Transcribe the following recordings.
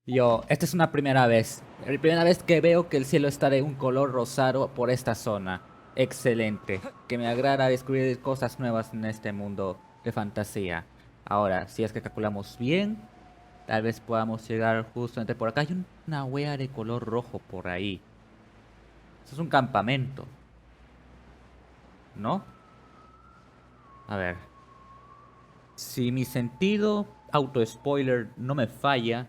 Esta es una primera vez. La primera vez que veo que el cielo está de un color rosado por esta zona. Excelente. Que me agrada descubrir cosas nuevas en este mundo de fantasía. Ahora, si es que calculamos bien, tal vez podamos llegar justamente por acá. Hay una wea de color rojo por ahí. Eso es un campamento, ¿no? A ver. Si mi sentido auto-spoiler no me falla,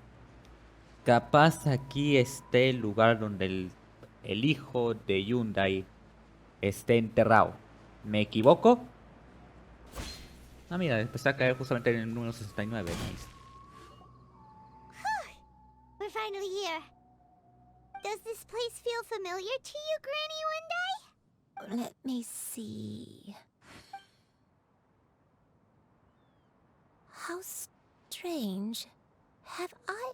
capaz aquí esté el lugar donde el hijo de Hyundai esté enterrado. ¿Me equivoco? Ah, mira, empecé a caer justamente en el número 69. Nice. We're finally here. Does this place feel familiar to you, Granny One Day? Let me see. How strange. Have I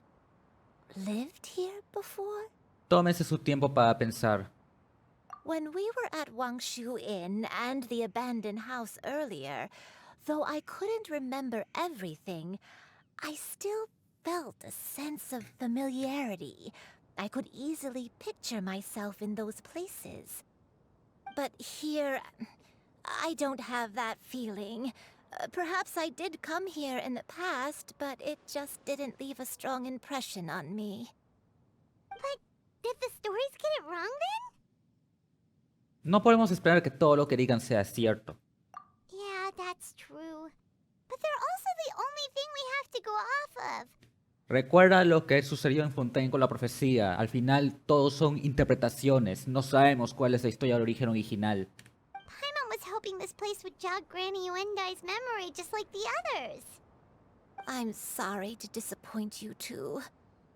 lived here before? Tómese su tiempo para pensar. When we were at Wangshu Inn and the abandoned house earlier, though I couldn't remember everything, I still felt a sense of familiarity. I could easily picture myself in those places. But here, I don't have that feeling. Perhaps I did come here in the past, but it just didn't leave a strong impression on me. But did the stories get it wrong then? No podemos esperar que todo lo que digan sea cierto. Yeah, that's true. But they're also the only thing we have to go off of. Recuerda lo que sucedió en Fontaine con la profecía. Al final, todos son interpretaciones. No sabemos cuál es la historia de origen original. Paimon was hoping this place would jog Granny Uendai's memory just like the others. I'm sorry to disappoint you too.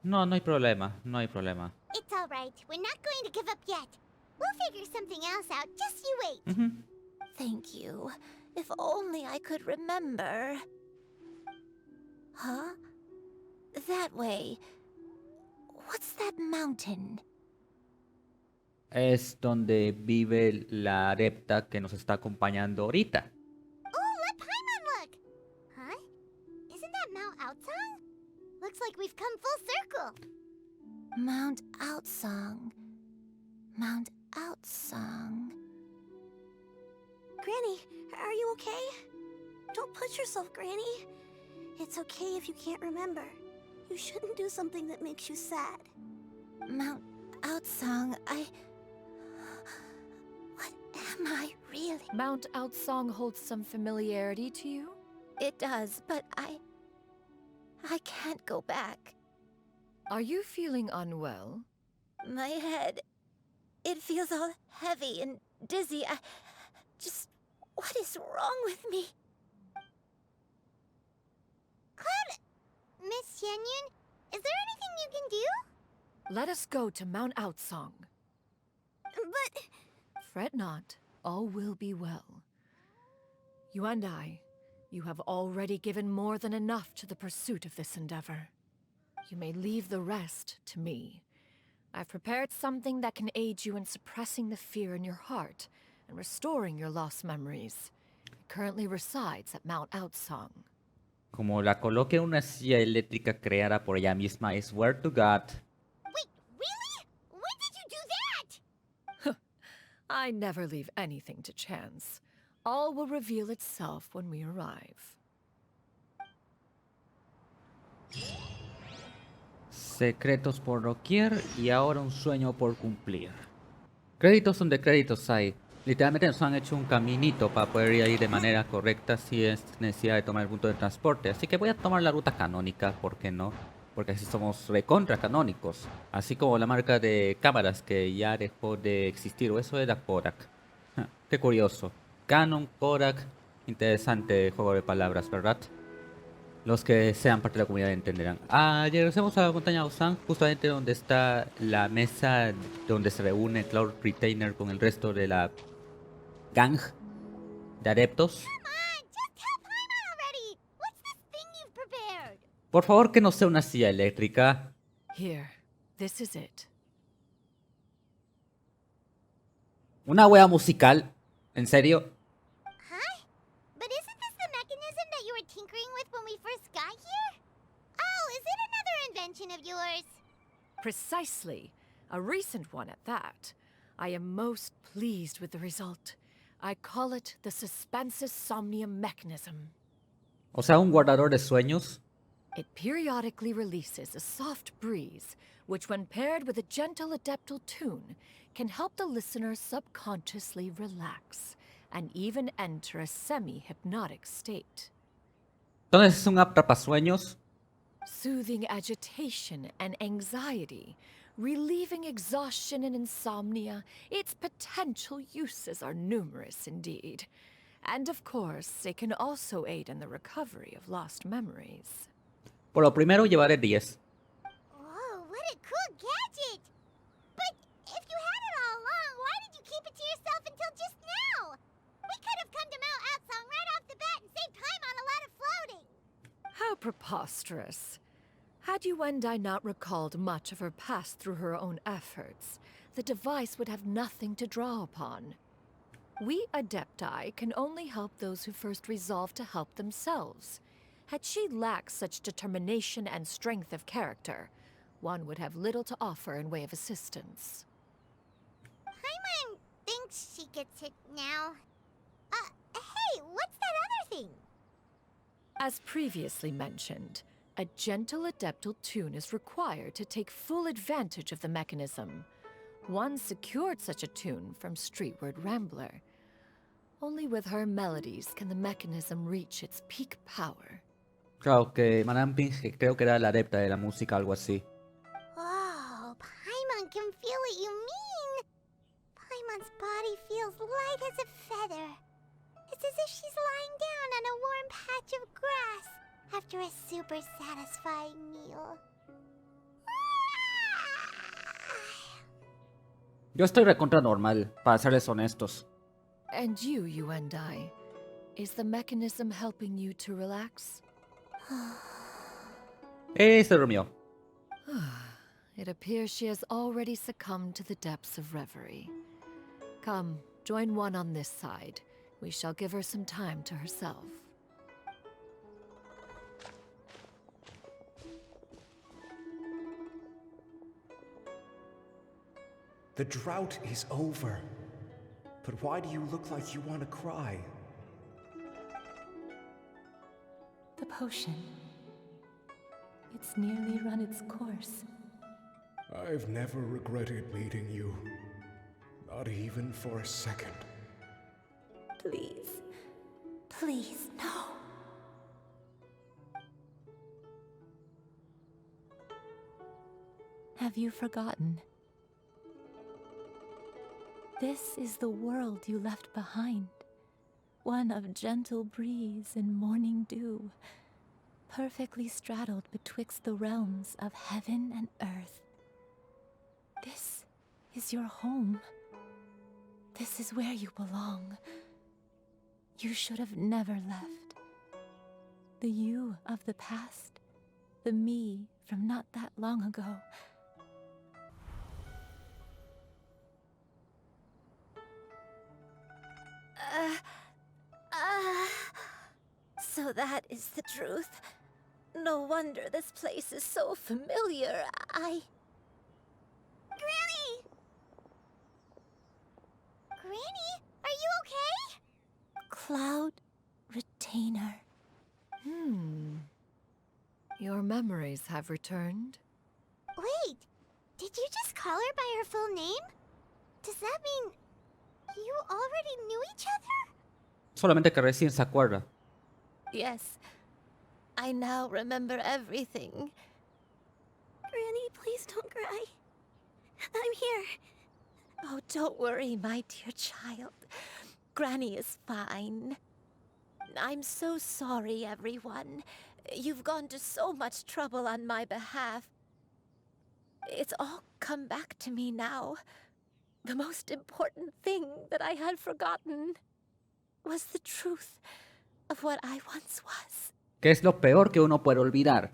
No, no hay problema. No hay problema. It's alright. We're not going to give up yet. We'll figure something else out. Just you wait. Thank you. If only I could remember. Huh? That way. What's that mountain? Es donde vive la adepta que nos está acompañando ahorita. Oh, let Paimon look! Huh? Isn't that Mount Outsong? Looks like we've come full circle. Mount Outsong. Mount Outsong. Granny, are you okay? Don't push yourself, Granny. It's okay if you can't remember. You shouldn't do something that makes you sad. Mount Outsong, What am I really? Mount Outsong holds some familiarity to you? It does, but I can't go back. Are you feeling unwell? My head, it feels all heavy and dizzy. What is wrong with me? Cloud, Miss Xianyun, is there anything you can do? Let us go to Mount Outsong. But... Fret not, all will be well. You and I, you have already given more than enough to the pursuit of this endeavor. You may leave the rest to me. I've prepared something that can aid you in suppressing the fear in your heart and restoring your lost memories. It currently resides at Mount Outsong. Como la coloque en una silla eléctrica creada por ella misma, I swear to God. Wait, really? When did you do that? I never leave anything to chance. All will reveal itself when we arrive. Secretos por doquier y ahora un sueño por cumplir. Créditos donde créditos hay. Literalmente nos han hecho un caminito para poder ir ahí de manera correcta si es necesidad de tomar el punto de transporte. Así que voy a tomar la ruta canónica, ¿por qué no? Porque así somos recontra canónicos. Así como la marca de cámaras que ya dejó de existir, o eso era Kodak. Qué curioso. Canon, Kodak, interesante juego de palabras, ¿verdad? Los que sean parte de la comunidad entenderán. Regresemos a la montaña Osan, justamente donde está la mesa donde se reúne Cloud Retainer con el resto de la gang de adeptos. Come on, just tell Paimon already! What's this thing you've prepared? Por favor, que no sea una silla eléctrica. Here, this is it. Una wea musical. ¿En serio? Huh? But isn't this the mechanism that you were tinkering with when we first got here? Oh, is it another invention of yours? Precisely. A recent one at that. I am most pleased with the result. I call it the suspensus somnium mechanism. O sea, un guardador de sueños. It periodically releases a soft breeze, which when paired with a gentle adeptal tune, can help the listener subconsciously relax and even enter a semi-hypnotic state. Entonces es un atrapasueños. Soothing agitation and anxiety, relieving exhaustion and insomnia, its potential uses are numerous indeed. And of course, it can also aid in the recovery of lost memories. Por lo primero llevaré 10. Whoa, what a cool gadget! But if you had it all along, why did you keep it to yourself until just now? We could have come to Mount Atsong right off the bat and saved time on a lot of floating. How preposterous. Had Yuendai not recalled much of her past through her own efforts, the device would have nothing to draw upon. We Adepti can only help those who first resolve to help themselves. Had she lacked such determination and strength of character, one would have little to offer in way of assistance. Paimon thinks she gets it now. Hey, what's that other thing? As previously mentioned, a gentle adeptal tune is required to take full advantage of the mechanism. One secured such a tune from Streetward Rambler. Only with her melodies can the mechanism reach its peak power. Claro que Madame Ping creo que era la adepta de la música, algo así. Oh, Paimon can feel what you mean. Paimon's body feels light as a feather. It's as if she's lying down on a warm patch of grass after a super satisfying meal. Yo estoy recontra normal, para serles honestos. And you, Yuendai, is the mechanism helping you to relax? Se durmió. It appears she has already succumbed to the depths of reverie. Come, join one on this side. We shall give her some time to herself. The drought is over. But why do you look like you want to cry? The potion. It's nearly run its course. I've never regretted meeting you. Not even for a second. Please. Please, no. Have you forgotten? This is the world you left behind. One of gentle breeze and morning dew, perfectly straddled betwixt the realms of heaven and earth. This is your home. This is where you belong. You should have never left. The you of the past, the me from not that long ago. So that is the truth. No wonder this place is so familiar. Granny! Granny, are you okay? Cloud Retainer. Your memories have returned? Wait, did you just call her by her full name? Does that mean you already knew each other? Solamente que recién se acuerda. Yes. I now remember everything. Granny, please don't cry. I'm here. Oh, don't worry, my dear child. Granny is fine. I'm so sorry, everyone. You've gone to so much trouble on my behalf. It's all come back to me now. The most important thing that I had forgotten was the truth of what I once was. ¿Qué es lo peor que uno puede olvidar?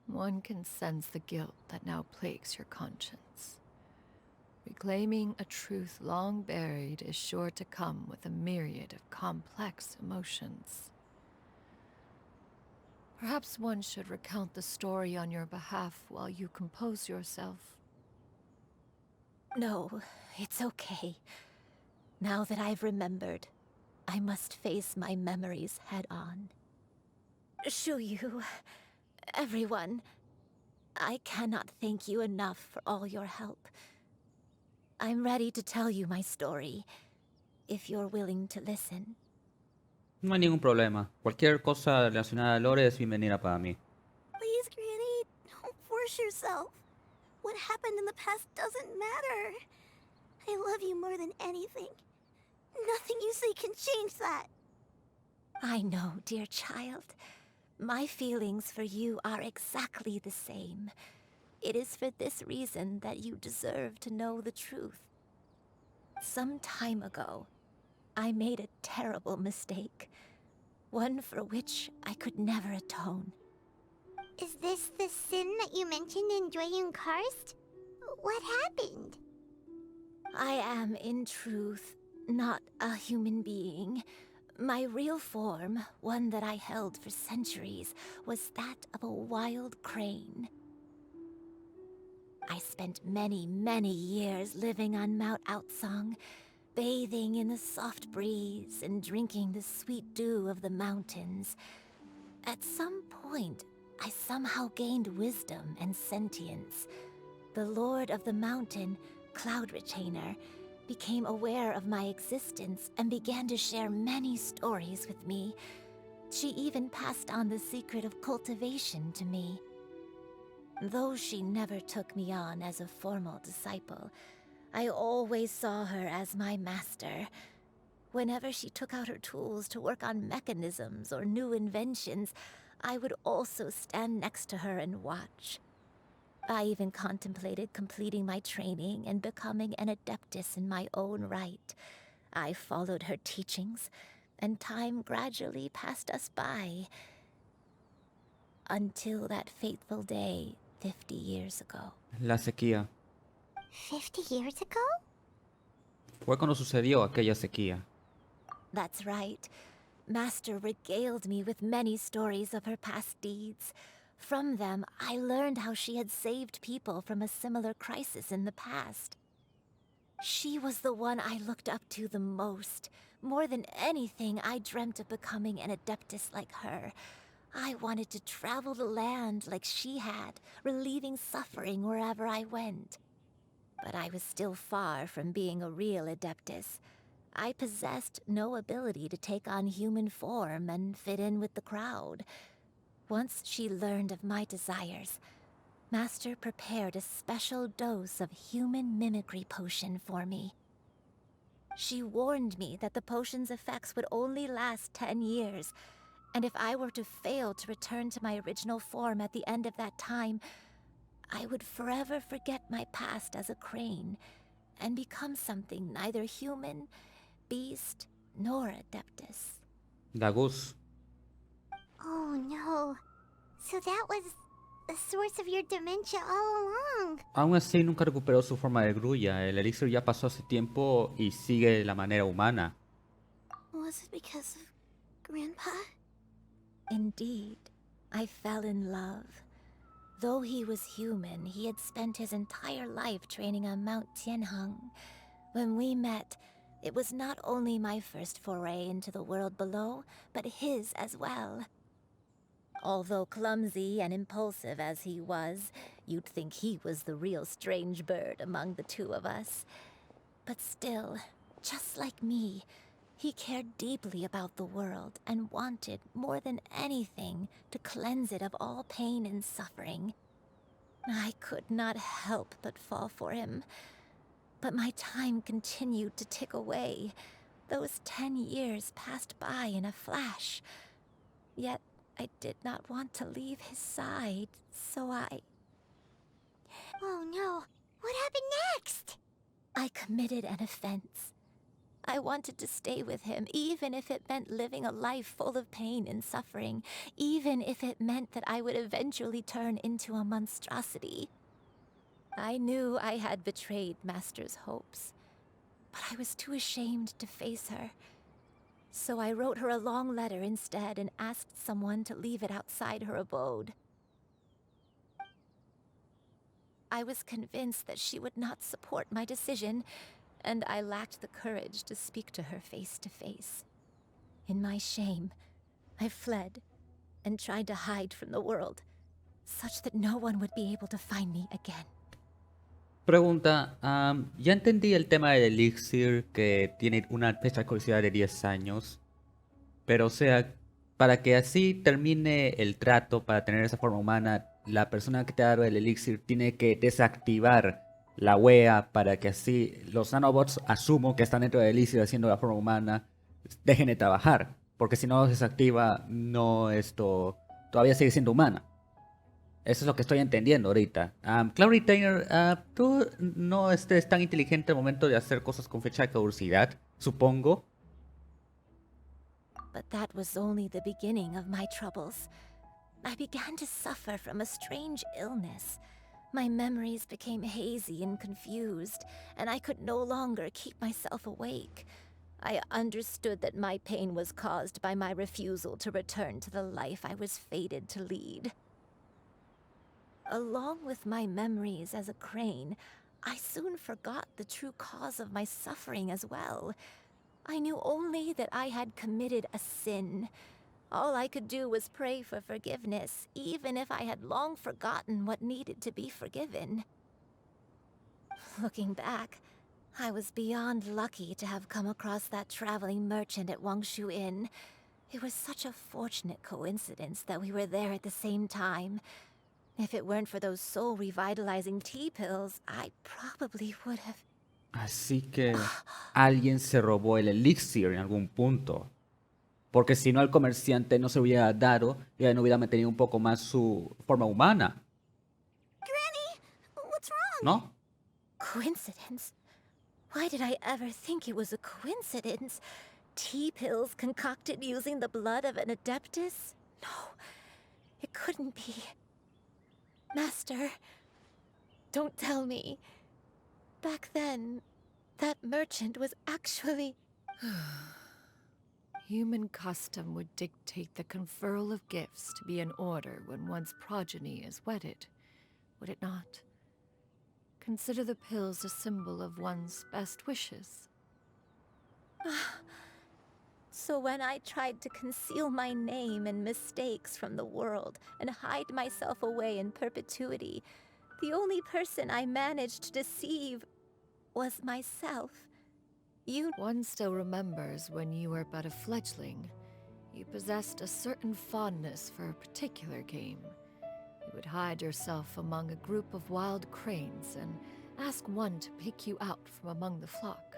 One can sense the guilt that now plagues your conscience. Reclaiming a truth long buried is sure to come with a myriad of complex emotions. Perhaps one should recount the story on your behalf while you compose yourself. No, it's okay. Now that I've remembered, I must face my memories head on. Shuyu, everyone, I cannot thank you enough for all your help. I'm ready to tell you my story, if you're willing to listen. No hay ningún problema. Cualquier cosa relacionada a Lore es bienvenida para mí. Please, Granny, don't force yourself. What happened in the past doesn't matter. I love you more than anything. Nothing you say can change that. I know, dear child. My feelings for you are exactly the same. It is for this reason that you deserve to know the truth. Some time ago, I made a terrible mistake. One for which I could never atone. Is this the sin that you mentioned in Xianyun Karst? What happened? I am, in truth, not a human being. My real form, one that I held for centuries, was that of a wild crane. I spent many, many years living on Mount Outsong, bathing in the soft breeze and drinking the sweet dew of the mountains. At some point, I somehow gained wisdom and sentience. The Lord of the Mountain, Cloud Retainer, became aware of my existence and began to share many stories with me. She even passed on the secret of cultivation to me. Though she never took me on as a formal disciple, I always saw her as my master. Whenever she took out her tools to work on mechanisms or new inventions, I would also stand next to her and watch. I even contemplated completing my training and becoming an adeptus in my own right. I followed her teachings, and time gradually passed us by. Until that fateful day 50 years ago. La sequía. 50 years ago? Fue cuando sucedió aquella sequía. That's right. Master regaled me with many stories of her past deeds. From them, I learned how she had saved people from a similar crisis in the past. She was the one I looked up to the most. More than anything, I dreamt of becoming an adeptus like her. I wanted to travel the land like she had, relieving suffering wherever I went. But I was still far from being a real adeptus. I possessed no ability to take on human form and fit in with the crowd. Once she learned of my desires, Master prepared a special dose of human mimicry potion for me. She warned me that the potion's effects would only last 10 years, and if I were to fail to return to my original form at the end of that time, I would forever forget my past as a crane and become something neither human, beast, nor adeptus. Dagus. Oh no. So that was the source of your dementia all along. Aún así nunca recuperó su forma de grulla. El elixir ya pasó hace tiempo y sigue de la manera humana. Was it because of Grandpa? Indeed, I fell in love. Though he was human, he had spent his entire life training on Mount Tianheng. When we met, it was not only my first foray into the world below, but his as well. Although clumsy and impulsive as he was, you'd think he was the real strange bird among the two of us. But still, just like me, he cared deeply about the world and wanted, more than anything, to cleanse it of all pain and suffering. I could not help but fall for him. But my time continued to tick away. Those 10 years passed by in a flash. Yet I did not want to leave his side, so Oh no. What happened next? I committed an offense. I wanted to stay with him, even if it meant living a life full of pain and suffering, even if it meant that I would eventually turn into a monstrosity. I knew I had betrayed Master's hopes, but I was too ashamed to face her. So I wrote her a long letter instead and asked someone to leave it outside her abode. I was convinced that she would not support my decision, and I lacked the courage to speak to her face to face. In my shame, I fled and tried to hide from the world, such that no one would be able to find me again. Pregunta, ya entendí el tema del elixir, que tiene una fecha de caducidad de 10 años, pero o sea, para que así termine el trato, para tener esa forma humana, la persona que te ha dado el elixir tiene que desactivar la wea para que así los nanobots, asumo que están dentro del elixir haciendo la forma humana, dejen de trabajar, porque si no desactiva, no todavía sigue siendo humana. Eso es lo que estoy entendiendo ahorita. Cloud Retainer, tú no estés tan inteligente al momento de hacer cosas con fecha de caducidad, supongo. But that was only the beginning of my troubles. I began to suffer from a strange illness. My memories became hazy and confused, and I could no longer keep myself awake. I understood that my pain was caused by my refusal to return to the life I was fated to lead. Along with my memories as a crane, I soon forgot the true cause of my suffering as well. I knew only that I had committed a sin. All I could do was pray for forgiveness, even if I had long forgotten what needed to be forgiven. Looking back, I was beyond lucky to have come across that traveling merchant at Wangshu Inn. It was such a fortunate coincidence that we were there at the same time. If it weren't for those soul-revitalizing tea pills, I probably would have... Así que alguien se robó el elixir en algún punto. Porque si no, el comerciante no se hubiera dado y no hubiera mantenido un poco más su forma humana. Granny, what's wrong? ¿No? Coincidence? Why did I ever think it was a coincidence? Tea pills concocted using the blood of an adeptus? No, it couldn't be. Master, don't tell me. Back then, that merchant was actually... Human custom would dictate the conferral of gifts to be in order when one's progeny is wedded, would it not? Consider the pills a symbol of one's best wishes. So when I tried to conceal my name and mistakes from the world and hide myself away in perpetuity, the only person I managed to deceive was myself. One still remembers when you were but a fledgling. You possessed a certain fondness for a particular game. You would hide yourself among a group of wild cranes and ask one to pick you out from among the flock.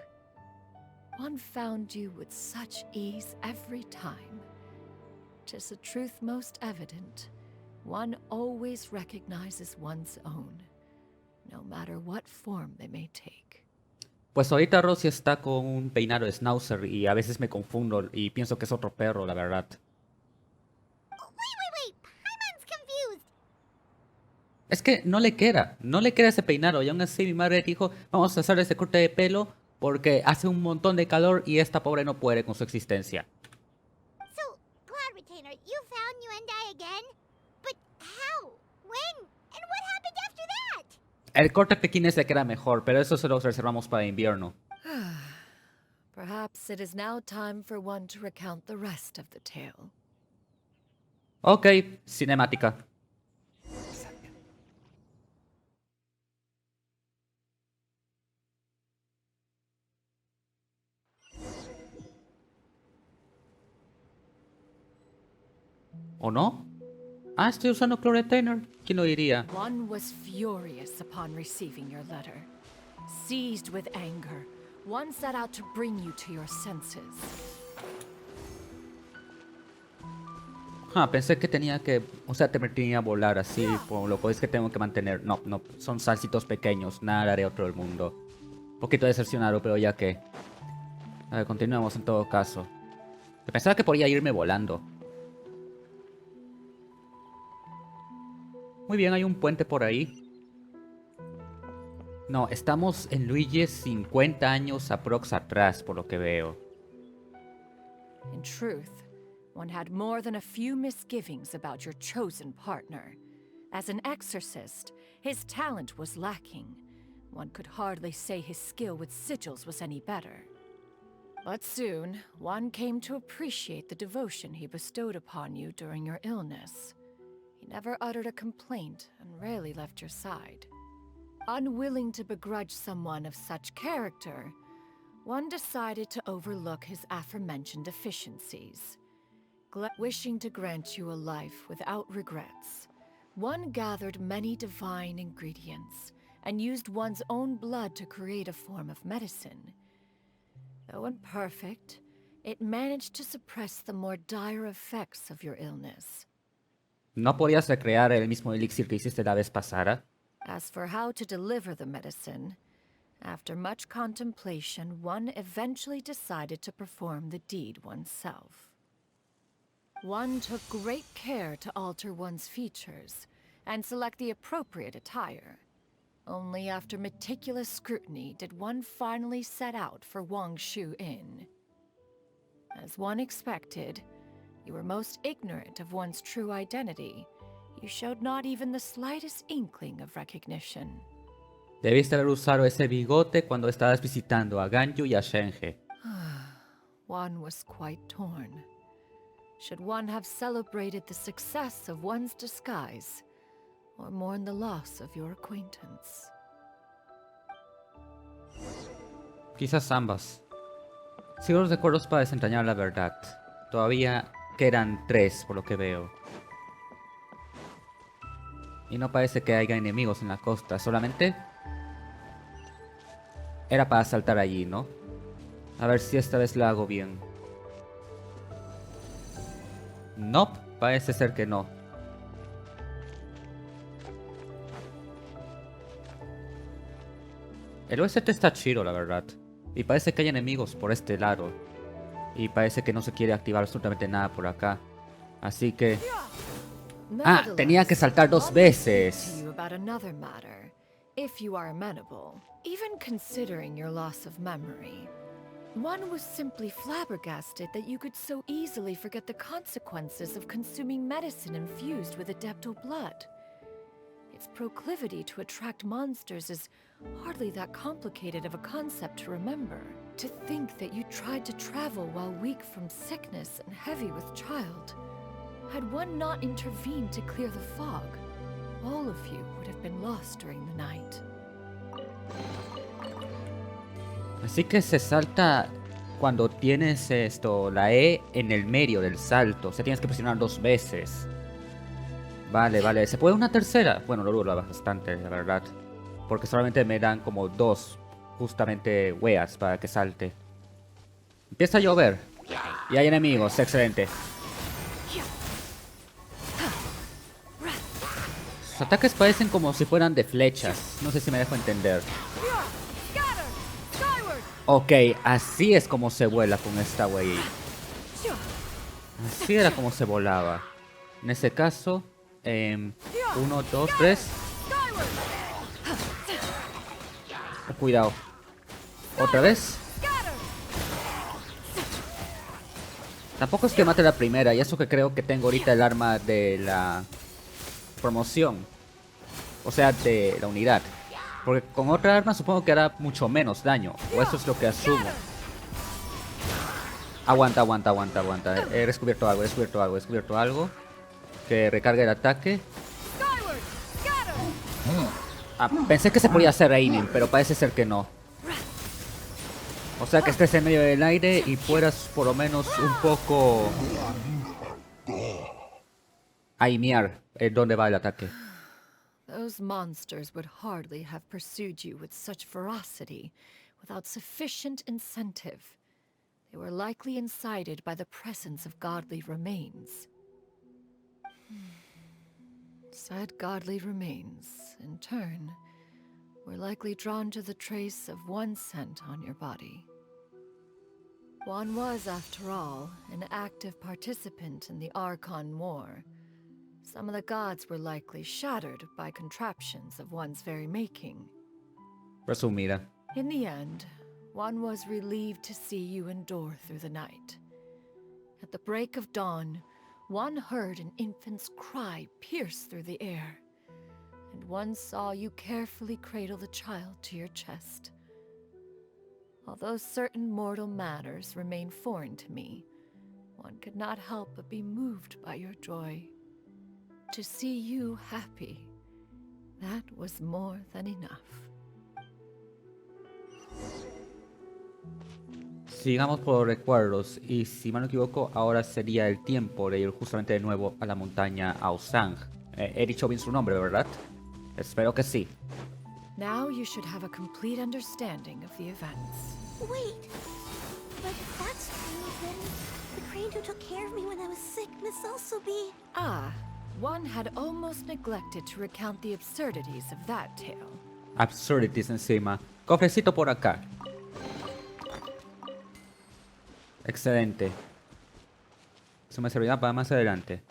One found you with such ease every time. 'Tis a truth most evident. One always recognizes one's own, no matter what form they may take. Pues ahorita Rosy está con un peinado de schnauzer y a veces me confundo y pienso que es otro perro, la verdad. Wait. Paimon's confused. Es que no le queda ese peinado y aún así mi madre dijo, vamos a hacer ese corte de pelo porque hace un montón de calor y esta pobre no puede con su existencia. So, Cloud Retainer, you found Yuandai again? But how? When? And what happened after that? El corte pequinés le queda mejor, pero eso se lo reservamos para invierno. Perhaps it is now time for one to recount the rest of the tale. Ok, cinemática. ¿O no? Estoy usando Cloud Retainer. ¿Quién lo diría? One was furious upon receiving your letter. Seized with anger, one set out to bring you to your senses. Pensé que tenía que... O sea, tenía que volar así, por lo que es que tengo que mantener... No, son salsitos pequeños, nada de otro del mundo. Un poquito decepcionado, pero ya que... A ver, continuemos en todo caso. Pensaba que podía irme volando. Muy bien, hay un puente por ahí. No, estamos en Luigi 50 años aprox atrás, por lo que veo. In truth, one had more than a few misgivings about your chosen partner. As an exorcist, his talent was lacking. One could hardly say his skill with sigils was any better. But soon, one came to appreciate the devotion he bestowed upon you during your illness. He never uttered a complaint and rarely left your side. Unwilling to begrudge someone of such character, one decided to overlook his aforementioned deficiencies. Wishing to grant you a life without regrets, one gathered many divine ingredients and used one's own blood to create a form of medicine. Though imperfect, it managed to suppress the more dire effects of your illness. ¿No podías recrear el mismo elixir que hiciste la vez pasada? As for how to deliver the medicine, after much contemplation, one eventually decided to perform the deed oneself. One took great care to alter one's features and select the appropriate attire. Only after meticulous scrutiny did one finally set out for Wangshu Inn. As one expected, you were most ignorant of one's true identity. You showed not even the slightest inkling of recognition. Debiste haber usado ese bigote cuando estabas visitando a Ganyu y a Shenhe. One was quite torn. Should one have celebrated the success of one's disguise, or mourn the loss of your acquaintance? Quizás ambas. Sigo los recuerdos para desentrañar la verdad. Todavía quedan 3 por lo que veo. Y no parece que haya enemigos en la costa, solamente era para saltar allí, ¿no? A ver si esta vez la hago bien. No, parece ser que no. El OST está chido, la verdad. Y parece que hay enemigos por este lado. Y parece que no se quiere activar absolutamente nada por acá. Así que... ¡Ah! Tenía que saltar 2 veces. If you are amenable, even considering your loss of memory. One was simply flabbergasted that you could so easily forget the consequences of consuming medicine infused with adeptal blood. Its proclivity to attract monsters is hardly that complicated of a concept to remember. To think that you tried to travel while weak from sickness and heavy with child. Had one not intervened to clear the fog, all of you would have been lost during the night. Así que se salta cuando tienes la E en el medio del salto. O sea, tienes que presionar 2 veces. Vale, vale. ¿Se puede una tercera? Bueno, lo duro bastante, la verdad. Porque solamente me dan como 2, justamente, weas para que salte. Empieza a llover. Y hay enemigos, excelente. Sus ataques parecen como si fueran de flechas. No sé si me dejo entender. Ok, así es como se vuela con esta wey. Así era como se volaba. En ese caso, 1, 2, 3. Cuidado. Otra vez. Tampoco es que mate la primera. Y eso que creo que tengo ahorita el arma de la promoción. O sea, de la unidad. Porque con otra arma supongo que hará mucho menos daño. O eso es lo que asumo. Aguanta, aguanta, aguanta, aguanta. He descubierto algo, he descubierto algo. Que recargue el ataque. Pensé que se podía hacer aiming, pero parece ser que no. O sea que estés en medio del aire y puedas por lo menos un poco aimear dónde va el ataque. Those monsters would hardly have pursued you with such ferocity without sufficient incentive. They were likely incited by the presence of godly remains. Said godly remains, in turn, were likely drawn to the trace of one scent on your body. One was, after all, an active participant in the Archon War. Some of the gods were likely shattered by contraptions of one's very making. Resumida. In the end, one was relieved to see you endure through the night. At the break of dawn, one heard an infant's cry pierce through the air, and one saw you carefully cradle the child to your chest. Although certain mortal matters remain foreign to me, one could not help but be moved by your joy. To see you happy, that was more than enough. Sigamos por los recuerdos, y si mal no equivoco, ahora sería el tiempo de ir justamente de nuevo a la montaña Aosang. He dicho bien su nombre, ¿verdad? Espero que sí. Now you should have a complete understanding of the events. Wait! But if that's true, then the crane who took care of me when I was sick must also be... Ah, one had almost neglected to recount the absurdities of that tale. Absurdities encima. Cofrecito por acá. Excelente. Eso me servirá para más adelante.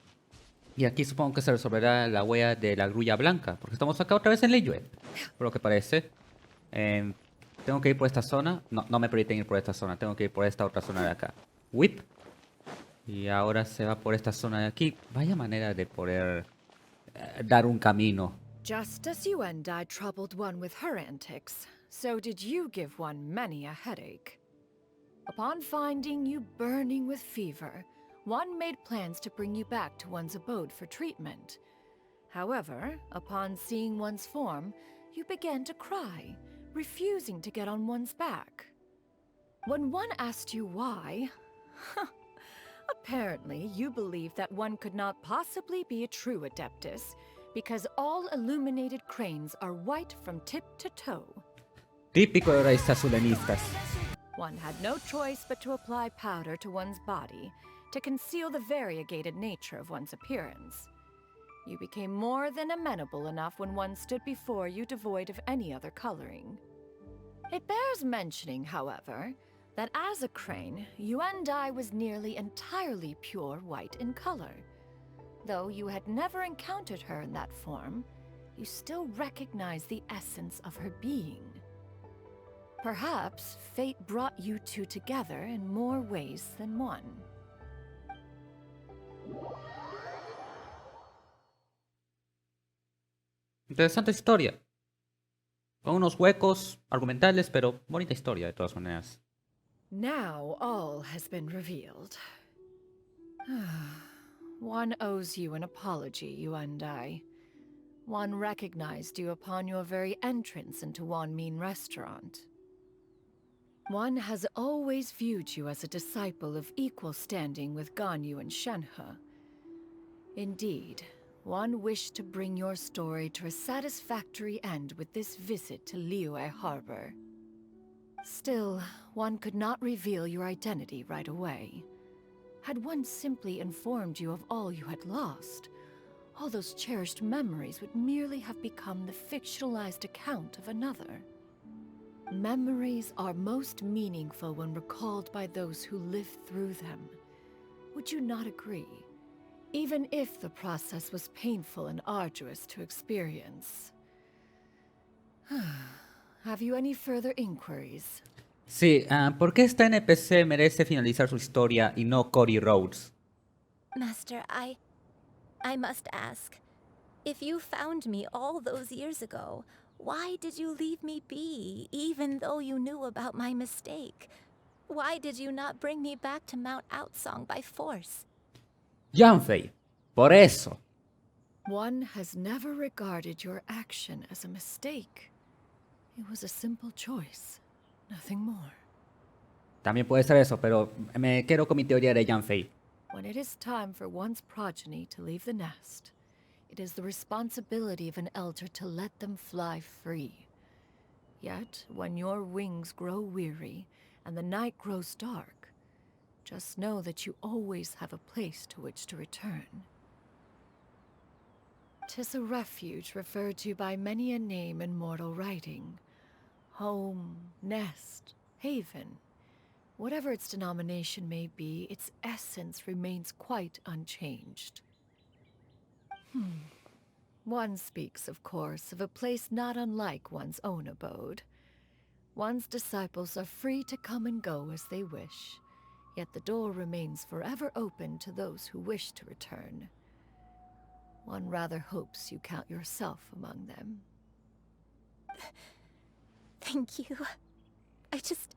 Y aquí supongo que se resolverá la huella de la grulla blanca, porque estamos acá otra vez en Liyue, por lo que parece. Tengo que ir por esta zona. No me permiten ir por esta zona. Tengo que ir por esta otra zona de acá. Whip. Y ahora se va por esta zona de aquí. Vaya manera de poder dar un camino. Just as Yuendai troubled one with her antics, so did you give one many a headache. Upon finding you burning with fever, one made plans to bring you back to one's abode for treatment. However, upon seeing one's form, you began to cry, refusing to get on one's back. When one asked you why, apparently you believed that one could not possibly be a true adeptus, because all illuminated cranes are white from tip to toe. Típico de raíces azulenistas. One had no choice but to apply powder to one's body to conceal the variegated nature of one's appearance. You became more than amenable enough when one stood before you devoid of any other coloring. It bears mentioning, however, that as a crane, Yuendai was nearly entirely pure white in color. Though you had never encountered her in that form, you still recognized the essence of her being. Perhaps fate brought you two together in more ways than one. Interesante historia. Con unos huecos argumentales, pero bonita historia de todas maneras. Now all has been revealed. One owes you an apology, Yuendai. One recognized you upon your very entrance into Wanmin Restaurant. One has always viewed you as a disciple of equal standing with Ganyu and Shenhe. Indeed, one wished to bring your story to a satisfactory end with this visit to Liyue Harbor. Still, one could not reveal your identity right away. Had one simply informed you of all you had lost, all those cherished memories would merely have become the fictionalized account of another. Memories are most meaningful when recalled by those who lived through them. Would you not agree? Even if the process was painful and arduous to experience. Have you any further inquiries? Sí, ¿por qué esta NPC merece finalizar su historia y no Cody Rhodes? Master, I must ask. If you found me all those years ago, why did you leave me be, even though you knew about my mistake? Why did you not bring me back to Mount Outsong by force? Yanfei, por eso. One has never regarded your action as a mistake. It was a simple choice, nothing more. También puede ser eso, pero me quedo con mi teoría de Yanfei. When it is time for one's progeny to leave the nest, it is the responsibility of an elder to let them fly free. Yet, when your wings grow weary and the night grows dark, just know that you always have a place to which to return. 'Tis a refuge referred to by many a name in mortal writing. Home, nest, haven. Whatever its denomination may be, its essence remains quite unchanged. One speaks, of course, of a place not unlike one's own abode. One's disciples are free to come and go as they wish, Yet the door remains forever open to those who wish to return. One rather hopes you count yourself among them. Thank you. I just...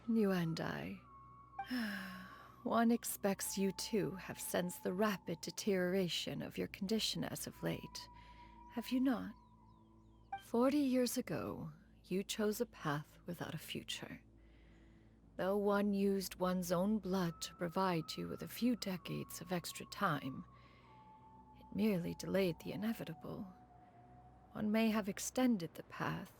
You and I. One expects you too have sensed the rapid deterioration of your condition as of late, have you not? 40 years ago, you chose a path without a future. Though one used one's own blood to provide you with a few decades of extra time, it merely delayed the inevitable. One may have extended the path,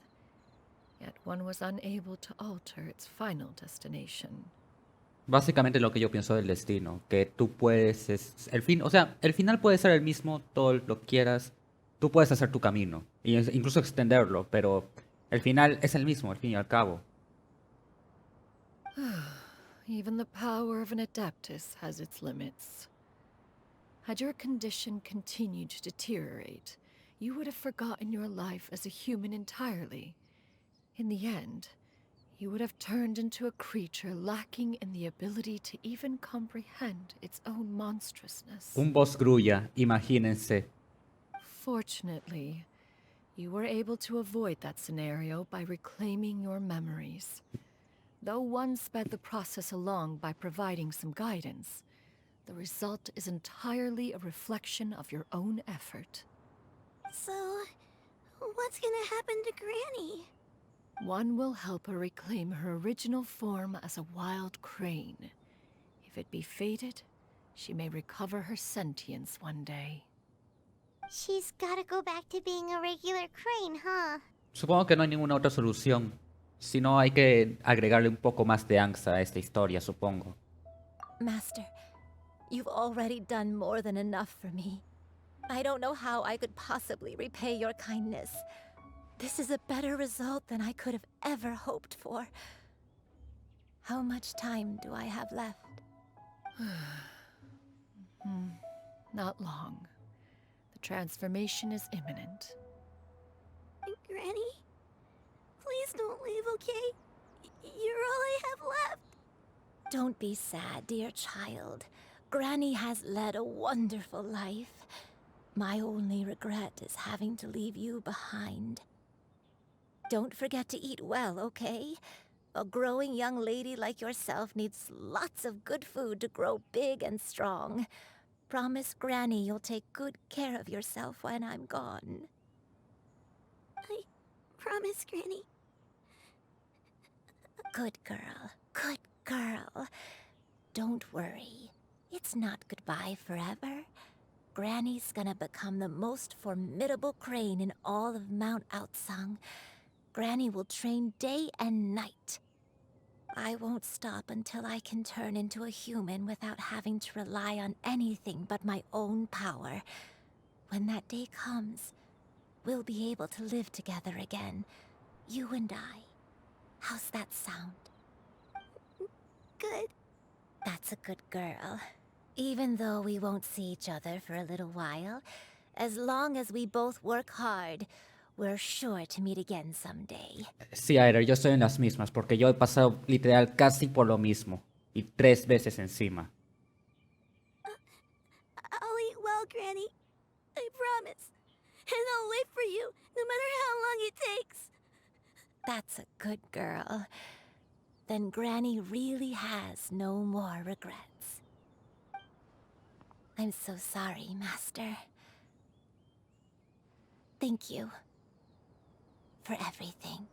yet one was unable to alter its final destination. Básicamente lo que yo pienso del destino, que tú puedes, el fin, o sea, el final puede ser el mismo, todo lo quieras, tú puedes hacer tu camino, e incluso extenderlo, pero el final es el mismo, al fin y al cabo. Even the power of an adeptus has its limits. Had your condition continued to deteriorate, you would have forgotten your life as a human entirely. In the end, you would have turned into a creature lacking in the ability to even comprehend its own monstrousness. Un boss grulla, imagínense. Fortunately, you were able to avoid that scenario by reclaiming your memories. Though one sped the process along by providing some guidance, the result is entirely a reflection of your own effort. So, what's gonna happen to Granny? One will help her reclaim her original form as a wild crane. If it be fated, she may recover her sentience one day. She's gotta go back to being a regular crane, huh? Supongo que no hay ninguna otra solución, sino hay que agregarle un poco más de angst a esta historia, supongo. Master, you've already done more than enough for me. I don't know how I could possibly repay your kindness. This is a better result than I could have ever hoped for. How much time do I have left? Not long. The transformation is imminent. Granny? Please don't leave, okay? You're all I have left. Don't be sad, dear child. Granny has led a wonderful life. My only regret is having to leave you behind. Don't forget to eat well, okay? A growing young lady like yourself needs lots of good food to grow big and strong. Promise Granny you'll take good care of yourself when I'm gone. I promise, Granny. Good girl, good girl. Don't worry. It's not goodbye forever. Granny's gonna become the most formidable crane in all of Mount Outsung. Granny will train day and night. I won't stop until I can turn into a human without having to rely on anything but my own power. When that day comes, we'll be able to live together again, you and I. How's that sound? Good. That's a good girl. Even though we won't see each other for a little while, as long as we both work hard, we're sure to meet again someday. Sí, Aira, yo estoy en las mismas, porque yo he pasado literal casi por lo mismo, y 3 veces encima. I'll eat well, Granny. I promise. And I'll wait for you, no matter how long it takes. That's a good girl. Then Granny really has no more regrets. I'm so sorry, Master. Thank you for everything.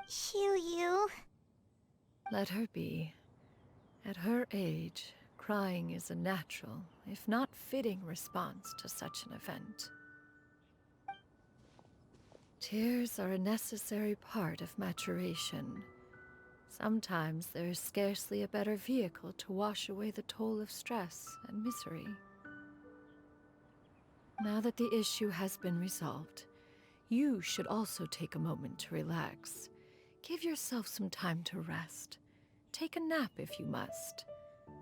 Xianyun. Let her be. At her age, crying is a natural, if not fitting response to such an event. Tears are a necessary part of maturation. Sometimes there is scarcely a better vehicle to wash away the toll of stress and misery. Now that the issue has been resolved, you should also take a moment to relax. Give yourself some time to rest. Take a nap if you must.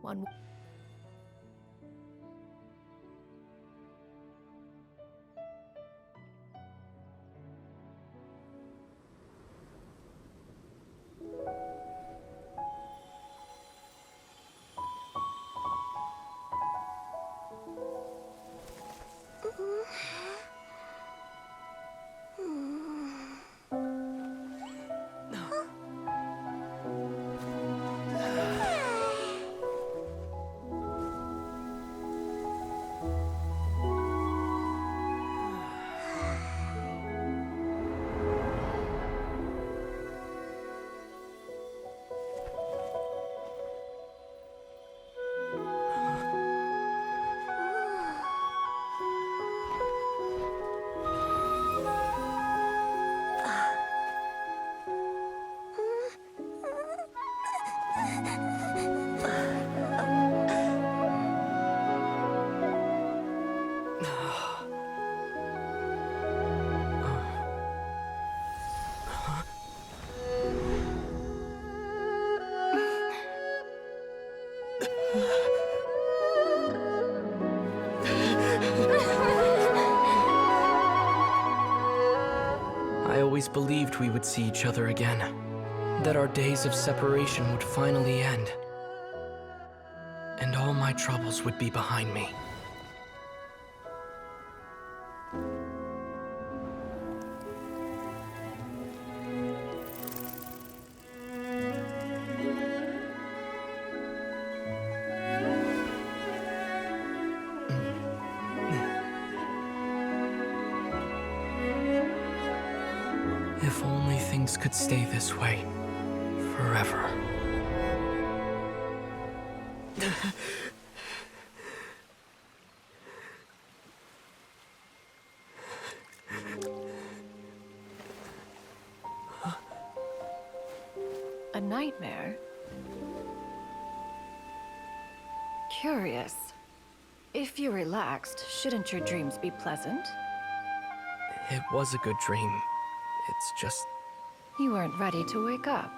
One I always believed we would see each other again, that our days of separation would finally end, and all my troubles would be behind me. If only things could stay this way forever. A nightmare? Curious. If you're relaxed, shouldn't your dreams be pleasant? It was a good dream. It's just... You weren't ready to wake up.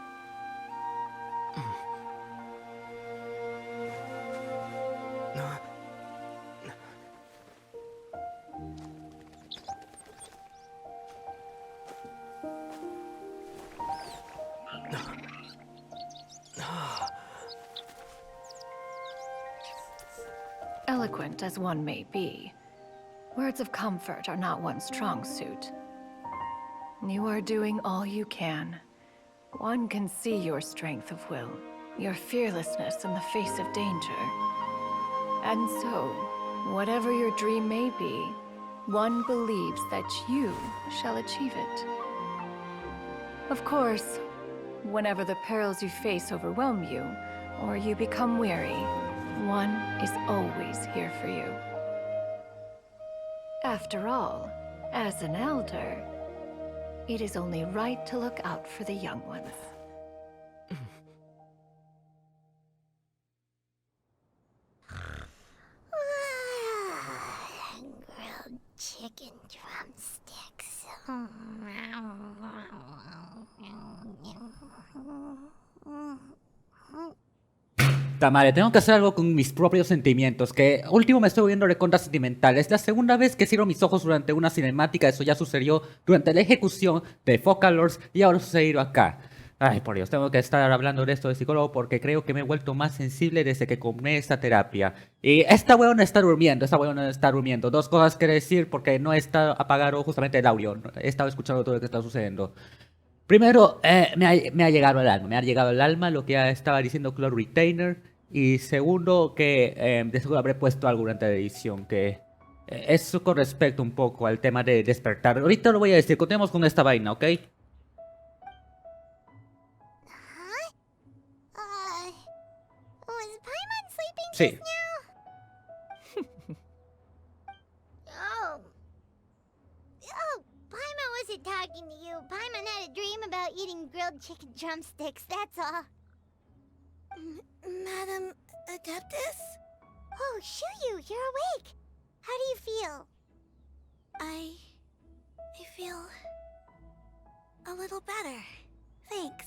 Eloquent as one may be, words of comfort are not one's strong suit. You are doing all you can. One can see your strength of will, your fearlessness in the face of danger. And so, whatever your dream may be, one believes that you shall achieve it. Of course, whenever the perils you face overwhelm you, or you become weary, one is always here for you. After all, as an elder, it is only right to look out for the young ones. Grilled chicken drumsticks. Madre, tengo que hacer algo con mis propios sentimientos, que último me estoy volviendo recontra sentimental. Es la segunda vez que cierro mis ojos durante una cinemática. Eso ya sucedió durante la ejecución de Focalors y ahora sucedió acá. Ay, por Dios, tengo que estar hablando de esto de psicólogo porque creo que me he vuelto más sensible desde que comencé esta terapia. Y esta weona está durmiendo, Dos cosas que decir porque no está apagado justamente el audio. He estado escuchando todo lo que está sucediendo. Primero, me ha llegado al alma lo que estaba diciendo Claude Retainer. Y segundo, que de seguro habré puesto algo durante la edición, que eso con respecto un poco al tema de despertar. Ahorita lo voy a decir, continuemos con esta vaina, ¿ok? Was Paimon sleeping Sí. just now? Oh, Paimon wasn't talking about eating grilled chicken drumsticks, that's all. Madam Adeptus? Oh, Xianyun, you're awake. How do you feel? I feel a little better. Thanks.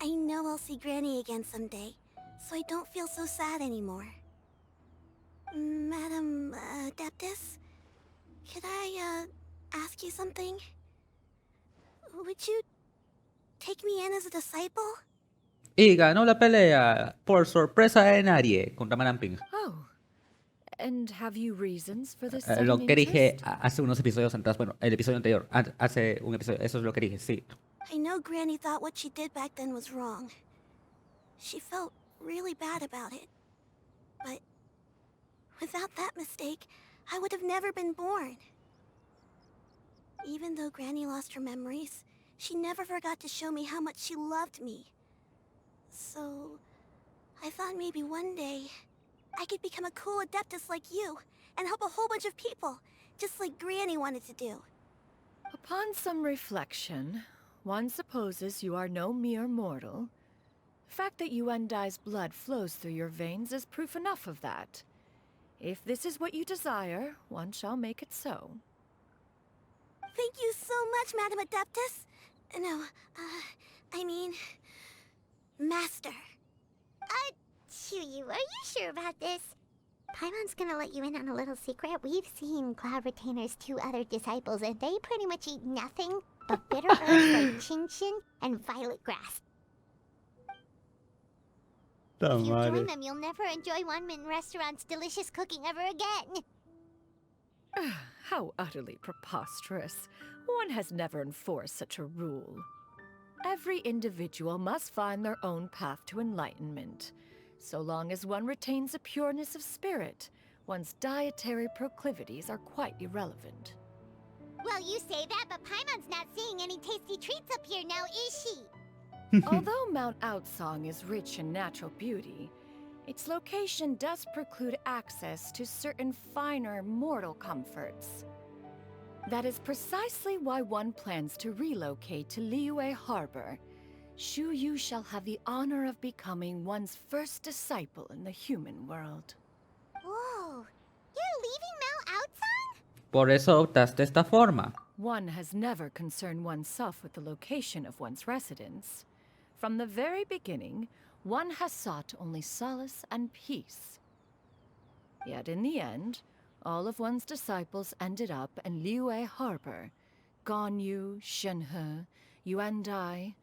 I know I'll see Granny again someday, so I don't feel so sad anymore. Madam Adeptus, could I ask you something? Would you take me in as a disciple? Y ganó la pelea por sorpresa de nadie contra Madame Ping. Oh. And have you reasons for this Lo sudden que dije interest? hace unos episodios atrás, bueno, el episodio anterior, hace un episodio, eso es lo que dije, sí. I know Granny thought what she did back then was wrong. She felt really bad about it. But without that mistake, I would have never been born. Even though Granny lost her memories, she never forgot to show me how much she loved me. So, I thought maybe one day I could become a cool adeptus like you and help a whole bunch of people, just like Granny wanted to do. Upon some reflection, one supposes you are no mere mortal. The fact that Yuandai's blood flows through your veins is proof enough of that. If this is what you desire, one shall make it so. Thank you so much, Madam Adeptus. No, I mean, Master. Xianyun, are you sure about this? Paimon's gonna let you in on a little secret. We've seen Cloud Retainer's 2 other disciples, and they pretty much eat nothing but bitter herbs like chin-chin and violet grass. If you join them, you'll never enjoy Wanmin Restaurant's delicious cooking ever again. How utterly preposterous. One has never enforced such a rule. Every individual must find their own path to enlightenment. So long as one retains a pureness of spirit, one's dietary proclivities are quite irrelevant. Well, you say that, but Paimon's not seeing any tasty treats up here now, is she? Although Mount Outsong is rich in natural beauty, its location does preclude access to certain finer mortal comforts. That is precisely why one plans to relocate to Liyue Harbor. Shu Yu shall have the honor of becoming one's first disciple in the human world. Whoa, you're leaving Mount Outsong? Por eso optaste esta forma. One has never concerned oneself with the location of one's residence. From the very beginning, one has sought only solace and peace. Yet in the end, all of one's disciples ended up in Liyue Harbor. Ganyu, Shenhe, Yuandai.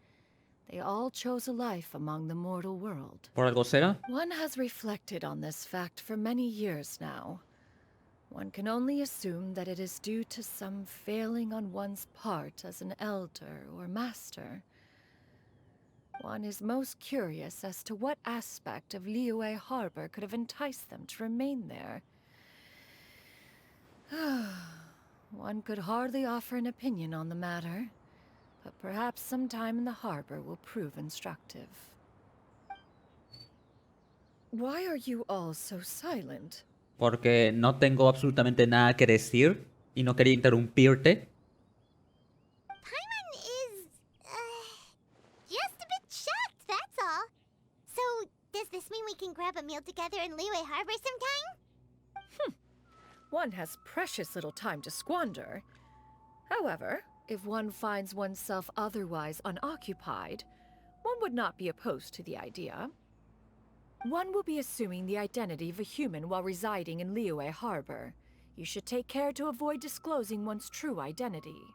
They all chose a life among the mortal world. ¿Por algo será? One has reflected on this fact for many years now. One can only assume that it is due to some failing on one's part as an elder or master. One is most curious as to what aspect of Liyue Harbor could have enticed them to remain there. One could hardly offer an opinion on the matter, but perhaps some time in the harbor will prove instructive. Why are you all so silent? Porque no tengo absolutamente nada que decir y no quería interrumpirte. Paimon is, just a bit shocked, that's all. So, does this mean we can grab a meal together in Liyue Harbor sometime? One has precious little time to squander. However, if one finds oneself otherwise unoccupied, one would not be opposed to the idea. One will be assuming the identity of a human while residing in Liyue Harbor. You should take care to avoid disclosing one's true identity.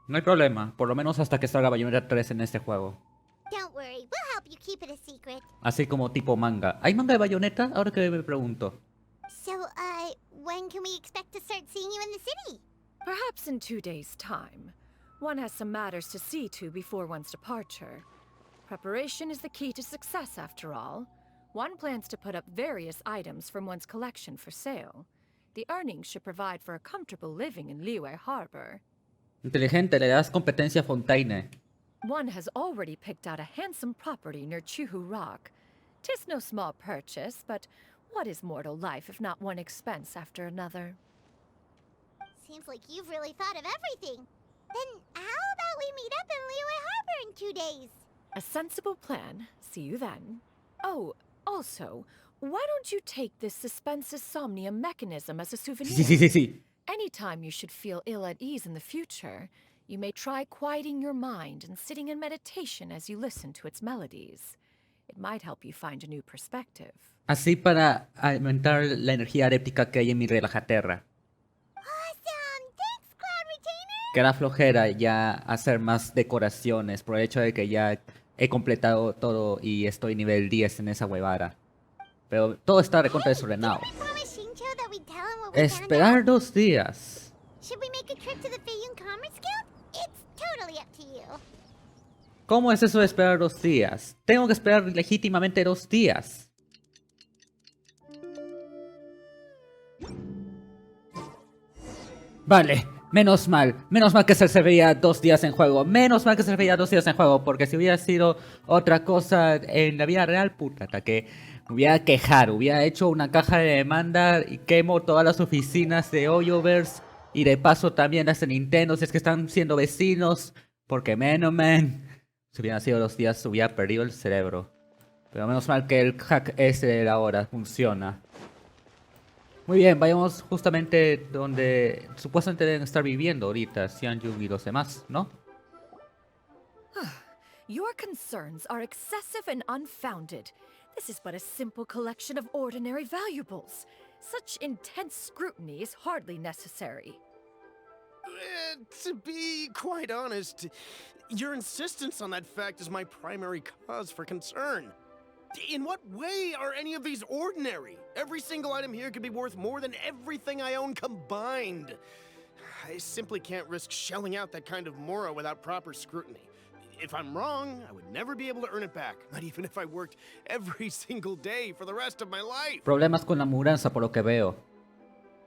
No hay problema, por lo menos hasta que salga Bayonetta 3 en este juego. Don't worry, we'll help you keep it a secret. Así como tipo manga. ¿Hay manga de Bayonetta? Ahora que me pregunto. So, when can we expect to start seeing you in the city? Perhaps in 2 days' time. One has some matters to see to before one's departure. Preparation is the key to success, after all. One plans to put up various items from one's collection for sale. The earnings should provide for a comfortable living in Liyue Harbor. Inteligente, le das competencia a Fontaine. One has already picked out a handsome property near Chuhu Rock. 'Tis no small purchase, but what is mortal life if not one expense after another? Seems like you've really thought of everything. Then how about we meet up in Liyue Harbor in 2 days? A sensible plan. See you then. Oh, also, why don't you take this suspense insomnia mechanism as a souvenir? Sí. Anytime you should feel ill at ease in the future, you may try quieting your mind and sitting in meditation as you listen to its melodies. It might help you find a new perspective. Así para aumentar la energía éptica que hay en mi relajaterra. Awesome! Thanks, Cloud Retainer! Que da flojera ya hacer más decoraciones por el hecho de que ya he completado todo y estoy nivel 10 en esa huevara. Pero todo está recontra desordenado. Didn't we promise Shincho that we'd tell him what we found Esperar out? 2 días. Should we make a trip to the Feiyun Commerce Guild? It's totally up to you. ¿Cómo es eso de esperar 2 días? Tengo que esperar legítimamente 2 días. Vale, menos mal que se veía 2 días en juego. Menos mal que se veía 2 días en juego, porque si hubiera sido otra cosa en la vida real, puta, que me hubiera quejado, hubiera hecho una caja de demanda y quemo todas las oficinas de Hoyoverse y de paso también las de Nintendo si es que están siendo vecinos, porque menos si hubieran sido 2 días hubiera perdido el cerebro. Pero menos mal que el hack ese de la hora funciona. Muy bien, vayamos justamente donde supuestamente deben estar viviendo ahorita Xianyun y los demás, ¿no? Your concerns are excessive and unfounded. This is but a simple collection of ordinary valuables. Such intense scrutiny is hardly necessary. To be quite honest, your insistence on that fact is my primary cause for concern. In what way are any of these ordinary? Every single item here could be worth more than everything I own combined. I simply can't risk shelling out that kind of mora without proper scrutiny. If I'm wrong, I would never be able to earn it back, not even if I worked every single day for the rest of my life. Problemas con la mudanza por lo que veo.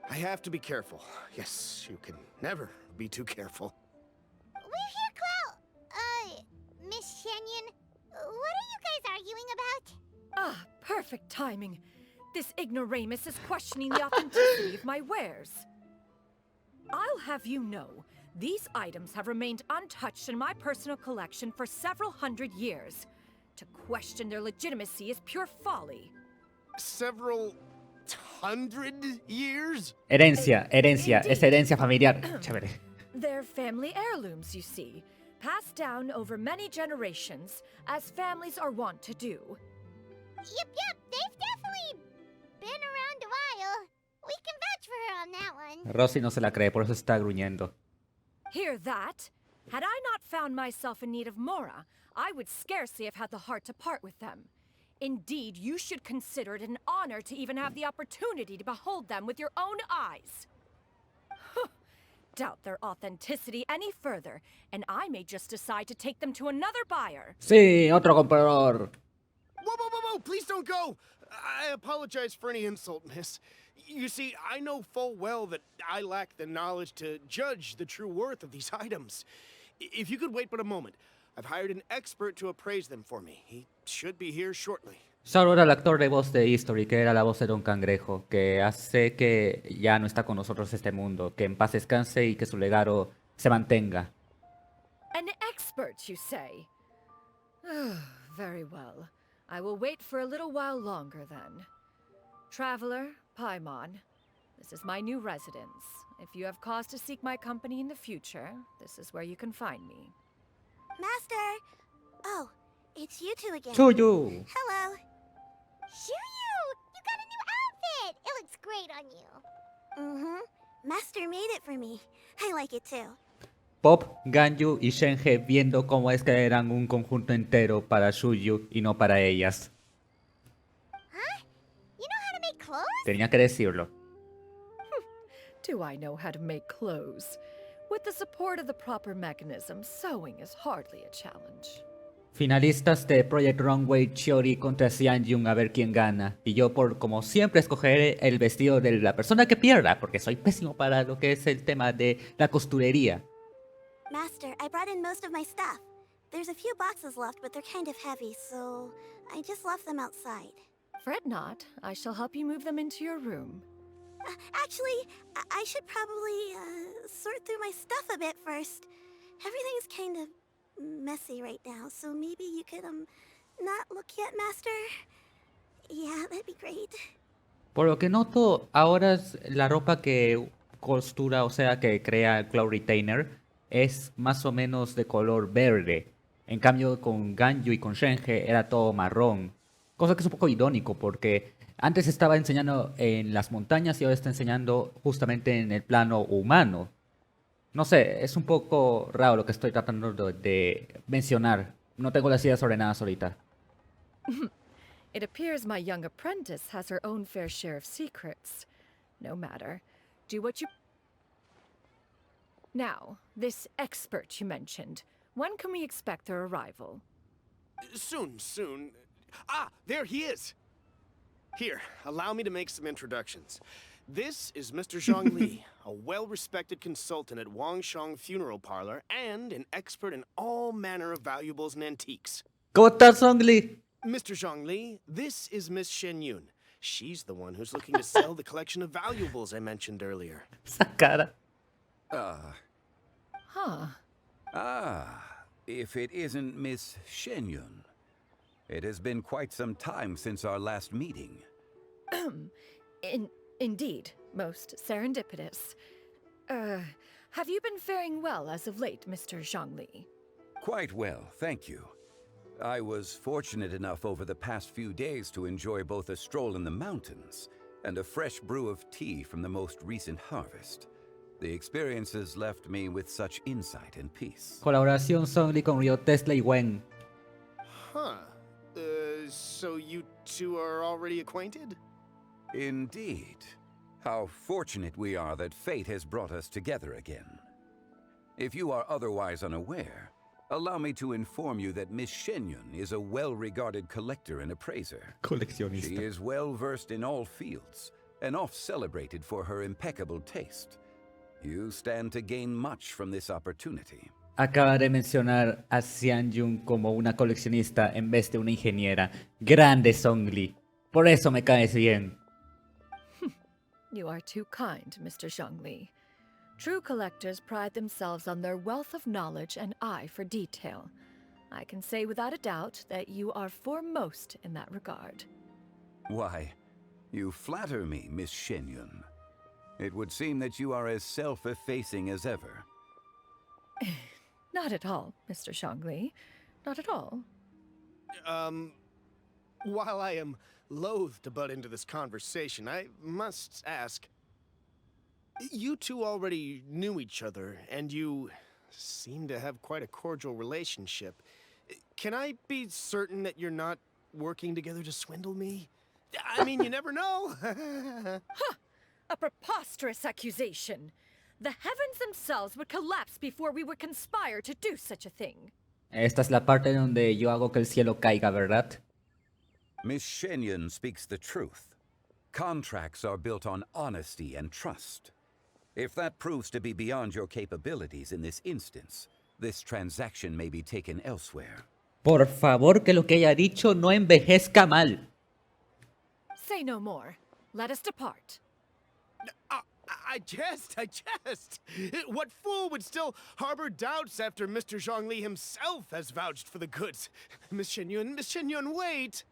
I have to be careful. Yes, you can never be too careful. We're here, Cloud. Miss Xianyun, what are you guys arguing about? Ah, perfect timing. This ignoramus is questioning the authenticity of my wares. I'll have you know, these items have remained untouched in my personal collection for several hundred years. To question their legitimacy is pure folly. Several hundred years? Herencia, es herencia familiar. Chévere. They're family heirlooms, you see, passed down over many generations, as families are wont to do. Yep, they've definitely been around a while. We can vouch for her on that one. Rosy no se la cree, por eso está gruñendo. Hear that? Had I not found myself in need of Mora, I would scarcely have had the heart to part with them. Indeed, you should consider it an honor to even have the opportunity to behold them with your own eyes. Doubt their authenticity any further, and I may just decide to take them to another buyer. Sí, otro comprador. Whoa, please don't go! I apologize for any insult, miss. You see, I know full well that I lack the knowledge to judge the true worth of these items. If you could wait but a moment, I've hired an expert to appraise them for me. He should be here shortly. Shout al actor de voz de History, que era la voz de Don Cangrejo, que hace que ya no está con nosotros este mundo, que en paz descanse y que su legado se mantenga. An expert, you say? Very well. I will wait for a little while longer then. Traveler, Paimon, this is my new residence. If you have cause to seek my company in the future, this is where you can find me. Master! Oh, it's you two again. Chuyu. Hello. Shuyu! You got a new outfit! It looks great on you. Master made it for me. I like it too. Pop, Ganyu y Shenhe viendo cómo es que eran un conjunto entero para Shuyu y no para ellas. Huh? You know how to make clothes? Tenía que decirlo. Do I know how to make clothes? With the support of the proper mechanism, sewing is hardly a challenge. Finalistas de Project Runway Chiori contra Xianyun a ver quién gana. Y yo por como siempre escogeré el vestido de la persona que pierda, porque soy pésimo para lo que es el tema de la costurería. Master, I brought in most of my stuff. There's a few boxes left, but they're kind of heavy, so I just left them outside. Fret not, I shall help you move them into your room. Actually, I should probably sort through my stuff a bit first. Everything's kind of messy right now, so maybe you could, not look yet, Master? Yeah, that'd be great. Por lo que noto, ahora la ropa que costura, o sea, que crea Cloud Retainer, es más o menos de color verde. En cambio, con Ganyu y con Shenhe era todo marrón. Cosa que es un poco irónico, porque antes estaba enseñando en las montañas y ahora está enseñando justamente en el plano humano. No sé, es un poco raro lo que estoy tratando de mencionar. No tengo las ideas ordenadas ahorita. It appears my young apprentice has her own fair share of secrets. No matter. Do what you... Now, this expert you mentioned. When can we expect their arrival? Soon. Ah, there he is! Here, allow me to make some introductions. This is Mr. Zhang Li, a well-respected consultant at Wangshang Funeral Parlor and an expert in all manner of valuables and antiques. ¿Cómo estás, Songli? Mr. Zhang Li, this is Miss Xianyun. She's the one who's looking to sell the collection of valuables I mentioned earlier. Esa cara. Huh. If it isn't Miss Xianyun. It has been quite some time since our last meeting. Indeed, most serendipitous. Have you been faring well as of late, Mr. Zhangli? Quite well, thank you. I was fortunate enough over the past few days to enjoy both a stroll in the mountains and a fresh brew of tea from the most recent harvest. The experiences left me with such insight and peace. Colaboración Songli con Rio Tesla y Wen. Huh. So you two are already acquainted? Indeed. How fortunate we are that fate has brought us together again. If you are otherwise unaware, allow me to inform you that Miss Xianyun is a well-regarded collector and appraiser. Coleccionista. She is well-versed in all fields, and oft-celebrated for her impeccable taste. You stand to gain much from this opportunity. Acaba de mencionar a Xianyun como una coleccionista en vez de una ingeniera. Grande Songli. Por eso me caes bien. You are too kind, Mr. Zhangli. True collectors pride themselves on their wealth of knowledge and eye for detail. I can say without a doubt that you are foremost in that regard. Why, you flatter me, Miss Xianyun. It would seem that you are as self-effacing as ever. Not at all, Mr. Zhangli. Not at all. While I am loath to butt into this conversation, I must ask, you two already knew each other, and you seem to have quite a cordial relationship. Can I be certain that you're not working together to swindle me? I mean, you never know. Huh! A preposterous accusation! The heavens themselves would collapse before we would conspire to do such a thing. Esta es la parte donde yo hago que el cielo caiga, ¿verdad? Miss Xianyun speaks the truth. Contracts are built on honesty and trust. If that proves to be beyond your capabilities in this instance, this transaction may be taken elsewhere. Por favor, que lo que haya dicho no envejezca mal. Say no more. Let us depart. I jest. What fool would still harbor doubts after Mr. Zhangli himself has vouched for the goods? Miss Xianyun, wait!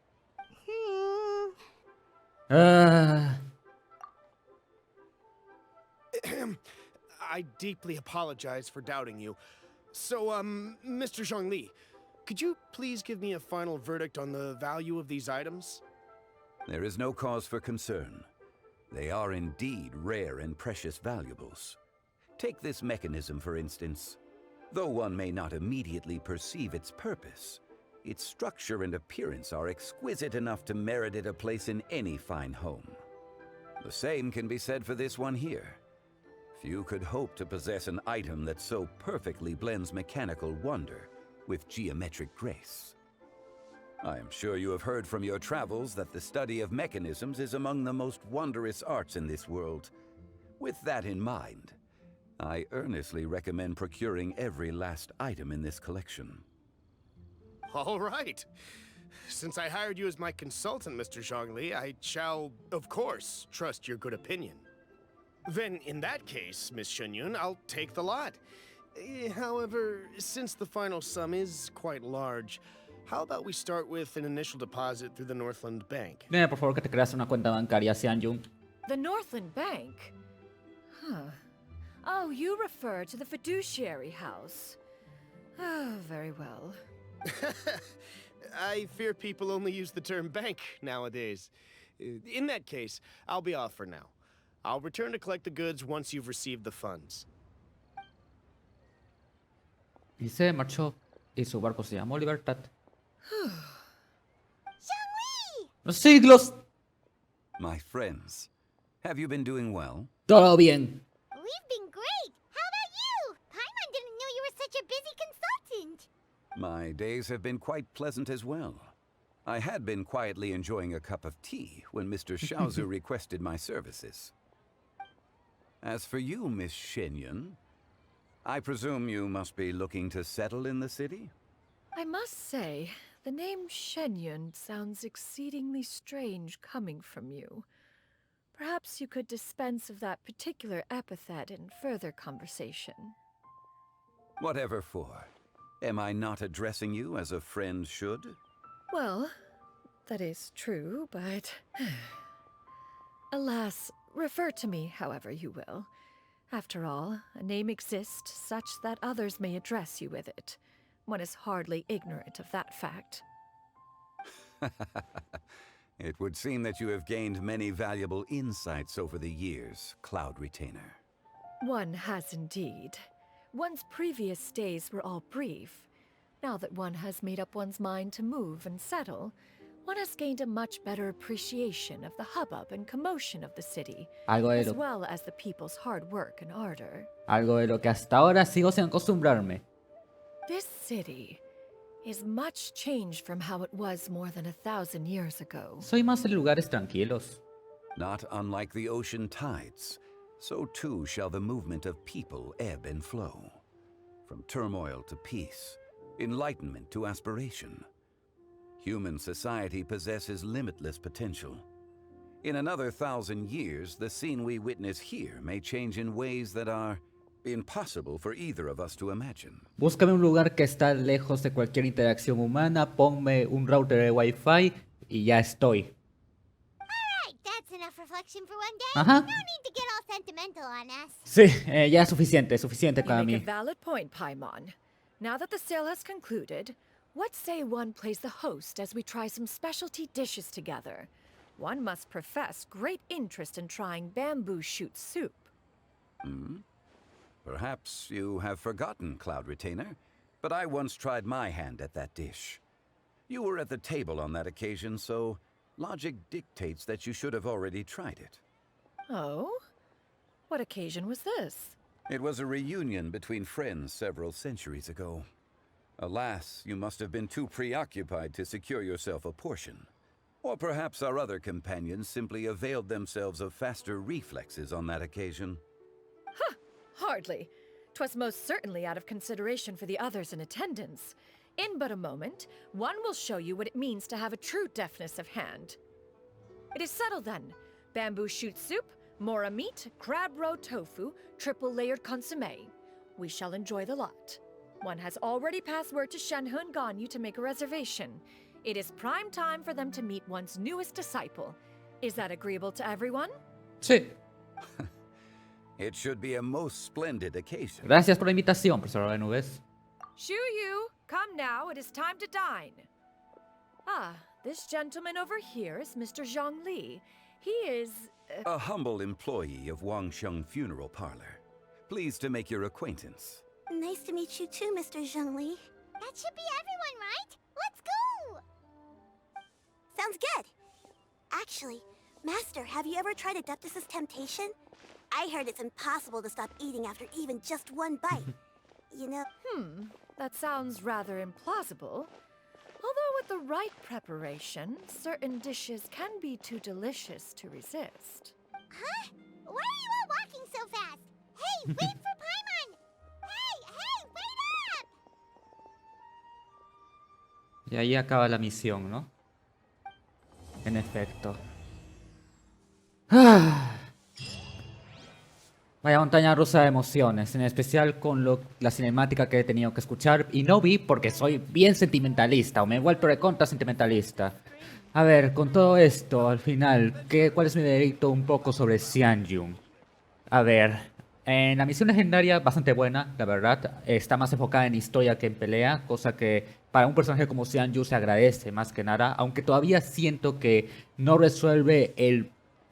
I deeply apologize for doubting you. So, Mr. Zhangli, could you please give me a final verdict on the value of these items? There is no cause for concern. They are indeed rare and precious valuables. Take this mechanism, for instance. Though one may not immediately perceive its purpose, its structure and appearance are exquisite enough to merit it a place in any fine home. The same can be said for this one here. Few could hope to possess an item that so perfectly blends mechanical wonder with geometric grace. I am sure you have heard from your travels that the study of mechanisms is among the most wondrous arts in this world. With that in mind, I earnestly recommend procuring every last item in this collection. All right. Since I hired you as my consultant, Mr. Zhangli, I shall, of course, trust your good opinion. Then, in that case, Miss Xianyun, I'll take the lot. However, since the final sum is quite large, how about we start with an initial deposit through the Northland Bank? Dime por favor que te creas una cuenta bancaria, Xianyun. The Northland Bank? Huh. Oh, you refer to the fiduciary house. Oh, very well. I fear people only use the term bank nowadays. In that case, I'll be off for now. I'll return to collect the goods once you've received the funds. Y se marchó. Y su barco se llamó Libertad. ¡Los siglos! My friends, have you been doing well? Todo bien. We've been great. How about you? Paimon didn't know you were such a busy consultant. My days have been quite pleasant as well. I had been quietly enjoying a cup of tea when Mr. Xiaozu requested my services. As for you, Miss Xianyun, I presume you must be looking to settle in the city? I must say, the name Xianyun sounds exceedingly strange coming from you. Perhaps you could dispense of that particular epithet in further conversation. Whatever for. Am I not addressing you as a friend should? Well, that is true, but... Alas, refer to me however you will. After all, a name exists such that others may address you with it. One is hardly ignorant of that fact. It would seem that you have gained many valuable insights over the years, Cloud Retainer. One has indeed. One's previous stays were all brief. Now that one has made up one's mind to move and settle, one has gained a much better appreciation of the hubbub and commotion of the city, as well as the people's hard work and ardor. Algo de lo que hasta ahora sigo sin acostumbrarme. This city is much changed from how it was more than 1,000 years ago. Soy más de lugares tranquilos. Not unlike the ocean tides, so too shall the movement of people ebb and flow. From turmoil to peace, enlightenment to aspiration. Human society possesses limitless potential. In another 1,000 years, the scene we witness here may change in ways that are impossible for either of us to imagine. Búscame un lugar que está lejos de cualquier interacción humana, ponme un router de Wi-Fi y ya estoy. Alright, that's enough reflection for one day. Ajá. No need to get all sentimental on us. Sí, ya es suficiente You para make mí. a valid point, Paimon. Now that the sale has concluded, what say one plays the host as we try some specialty dishes together? One must profess great interest in trying bamboo shoot soup. Perhaps you have forgotten, Cloud Retainer, but I once tried my hand at that dish. You were at the table on that occasion, so logic dictates that you should have already tried it. Oh? What occasion was this? It was a reunion between friends several centuries ago. Alas, you must have been too preoccupied to secure yourself a portion. Or perhaps our other companions simply availed themselves of faster reflexes on that occasion. Hardly. 'Twas most certainly out of consideration for the others in attendance. In but a moment, one will show you what it means to have a true deftness of hand. It is settled then. Bamboo shoot soup, mora meat, crab roe tofu, triple-layered consommé. We shall enjoy the lot. One has already passed word to Shenhe Ganyu to make a reservation. It is prime time for them to meet one's newest disciple. Is that agreeable to everyone? Sí. It should be a most splendid occasion. Gracias por la invitación, profesor de nubes. Yu, come now, it is time to dine. Ah, this gentleman over here is Mr. Zhongli. He is... A humble employee of Wangsheng Funeral Parlor. Pleased to make your acquaintance. Nice to meet you too, Mr. Zhongli. That should be everyone, right? Let's go! Sounds good. Actually, Master, have you ever tried Adeptus' temptation? I heard it's impossible to stop eating after even just one bite. You know... That sounds rather implausible. Although with the right preparation, certain dishes can be too delicious to resist. Huh? Why are you all walking so fast? Hey, wait for Paimon! Hey, wait up! Y ahí acaba la misión, ¿no? En efecto. Vaya montaña rusa de emociones, en especial con la cinemática que he tenido que escuchar y no vi porque soy bien sentimentalista o me he vuelto recontra sentimentalista. A ver, con todo esto, al final, ¿cuál es mi veredicto un poco sobre Xianyun? A ver, en la misión legendaria, bastante buena, la verdad. Está más enfocada en historia que en pelea, cosa que para un personaje como Xianyun se agradece más que nada, aunque todavía siento que no resuelve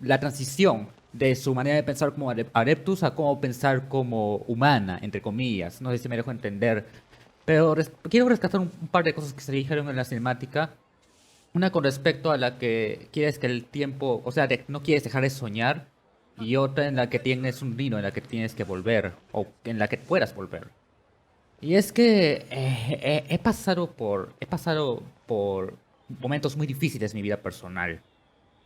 la transición de su manera de pensar como adeptus a cómo pensar como humana, entre comillas. No sé si me dejo entender. Pero quiero rescatar un par de cosas que se dijeron en la cinemática. Una con respecto a la que quieres que el tiempo, o sea, no quieres dejar de soñar, y otra en la que tienes un rito en la que tienes que volver, o en la que puedas volver. Y es que he pasado por momentos muy difíciles en mi vida personal.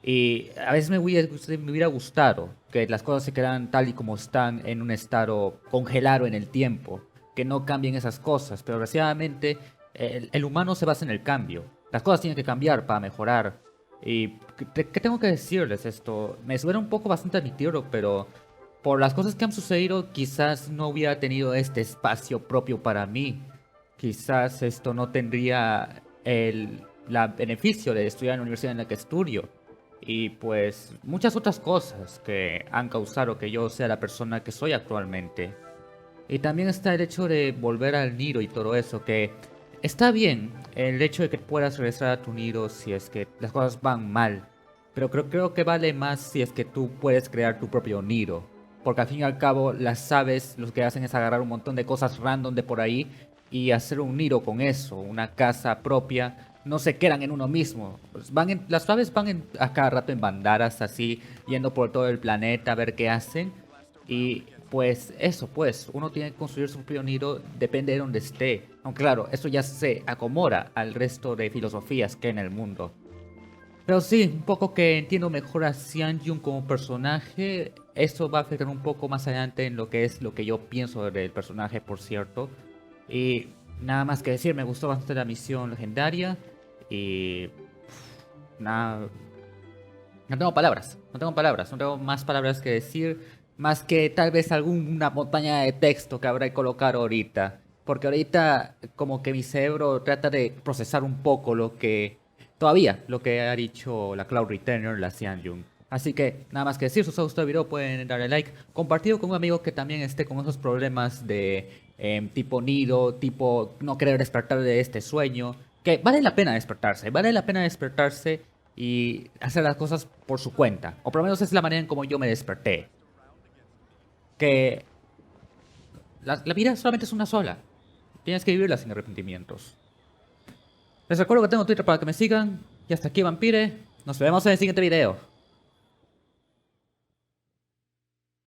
Y a veces me hubiera gustado que las cosas se quedaran tal y como están en un estado congelado en el tiempo, que no cambien esas cosas, pero desgraciadamente el humano se basa en el cambio. Las cosas tienen que cambiar para mejorar. ¿Y qué tengo que decirles esto? Me suena un poco bastante admitirlo, pero por las cosas que han sucedido quizás no hubiera tenido este espacio propio para mí. Quizás esto no tendría la beneficio de estudiar en la universidad en la que estudio. Y pues muchas otras cosas que han causado que yo sea la persona que soy actualmente. Y también está el hecho de volver al nido y todo eso, que está bien el hecho de que puedas regresar a tu nido si es que las cosas van mal. Pero creo que vale más si es que tú puedes crear tu propio nido. Porque al fin y al cabo las aves lo que hacen es agarrar un montón de cosas random de por ahí y hacer un nido con eso, una casa propia. No se quedan en uno mismo. Pues las aves a cada rato en bandadas así, yendo por todo el planeta a ver qué hacen. Y pues eso, pues, uno tiene que construir su propio nido, depende de donde esté. Aunque claro, eso ya se acomoda al resto de filosofías que hay en el mundo. Pero sí, un poco que entiendo mejor a Xianyun como personaje, eso va a afectar un poco más adelante en lo que es lo que yo pienso del personaje, por cierto. Y nada más que decir, me gustó bastante la misión legendaria y nada, no tengo más palabras que decir, más que tal vez alguna montaña de texto que habrá que colocar ahorita. Porque ahorita como que mi cerebro trata de procesar un poco lo que ha dicho la Cloud Returner, la Xianyun. Así que nada más que decir, si os ha gustado el video pueden darle like, compartido con un amigo que también esté con esos problemas de tipo nido, tipo no querer despertar de este sueño. Que vale la pena despertarse y hacer las cosas por su cuenta. O por lo menos es la manera en como yo me desperté. Que la vida solamente es una sola. Tienes que vivirla sin arrepentimientos. Les recuerdo que tengo Twitter para que me sigan. Y hasta aquí, Vampire. Nos vemos en el siguiente video.